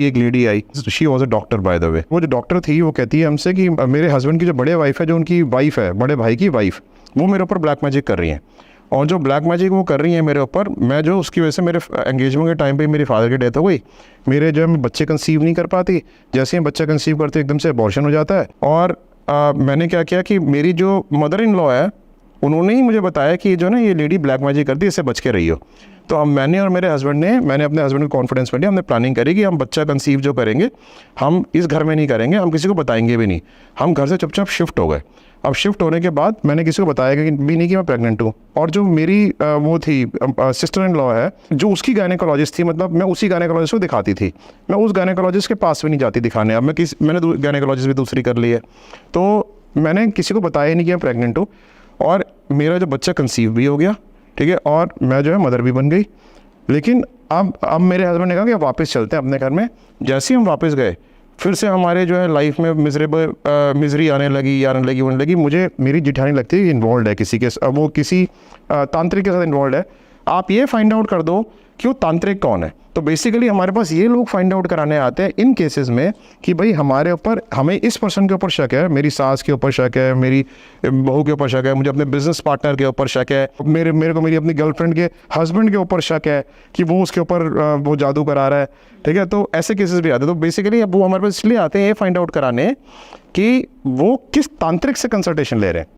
एक lady I, she was a doctor by the way. वो जो डॉक्टर थी वो कहती है हमसे कि मेरे हस्बैंड की जो बड़े वाइफ है, जो उनकी वाइफ है, बड़े भाई की वाइफ, वो मेरे ऊपर ब्लैक मैजिक कर रही हैं। और जो ब्लैक मैजिक वो कर रही हैं मेरे ऊपर, मैं जो उसकी वजह से मेरे एंगेजमेंट के टाइम पे मेरे फादर की डेथ हो गई। मेरे जो है मैं बच्चे कंसीव नहीं कर पाती, जैसे ही बच्चा कंसीव करते एकदम से अबॉर्शन हो जाता है। और मैंने क्या किया कि मेरी जो मदर इन लॉ है उन्होंने ही मुझे बताया कि जो ना ये लेडी ब्लैक मैजिक करती है, इससे बच के रही हो। तो हम मैंने और मेरे हस्बैंड ने, मैंने अपने हस्बैंड को कॉन्फिडेंस में लिया, हमने प्लानिंग करी कि हम बच्चा कंसीव जो करेंगे हम इस घर में नहीं करेंगे, हम किसी को बताएंगे भी नहीं। हम घर से चुपचाप शिफ्ट हो गए। अब शिफ्ट होने के बाद मैंने किसी को बताया कि भी नहीं कि मैं प्रेग्नेंट हूँ। और जो मेरी वो थी सिस्टर इन लॉ है, जो उसकी गायनेकोलॉजिस्ट थी, मतलब मैं उसी गायनेकोलॉजिस्ट को दिखाती थी, मैं उस गायनेकोलॉजिस्ट के पास भी नहीं जाती दिखाने। अब मैंने गायनेकोलॉजिस्ट भी दूसरी कर ली है, तो मैंने किसी को बताया नहीं कि मैं प्रेग्नेंट हूँ। और मेरा जो बच्चा कंसीव भी हो गया, ठीक है, और मैं जो है मदर भी बन गई। लेकिन अब मेरे हस्बैंड ने कहा कि अब वापस चलते हैं अपने घर में। जैसे ही हम वापस गए, फिर से हमारे जो है लाइफ में मिजरी आने लगी। मुझे मेरी जिठानी लगती है इन्वॉल्व है किसी के, वो किसी तांत्रिक के साथ इन्वॉल्व है। आप ये फाइंड आउट कर दो कि वो तांत्रिक कौन है। तो बेसिकली हमारे पास ये लोग फाइंड आउट कराने आते हैं इन केसेस में कि भाई हमारे ऊपर, हमें इस पर्सन के ऊपर शक है, मेरी सास के ऊपर शक है, मेरी बहू के ऊपर शक है, मुझे अपने बिजनेस पार्टनर के ऊपर शक है, मेरे को मेरी अपनी गर्लफ्रेंड के हस्बैंड के ऊपर शक है कि वो उसके ऊपर वो जादू करा रहा है, ठीक है। तो ऐसे केसेस भी आते हैं। तो बेसिकली अब वो हमारे पास इसलिए आते हैं ये फाइंड आउट कराने कि वो किस तांत्रिक से कंसल्टेशन ले रहे हैं।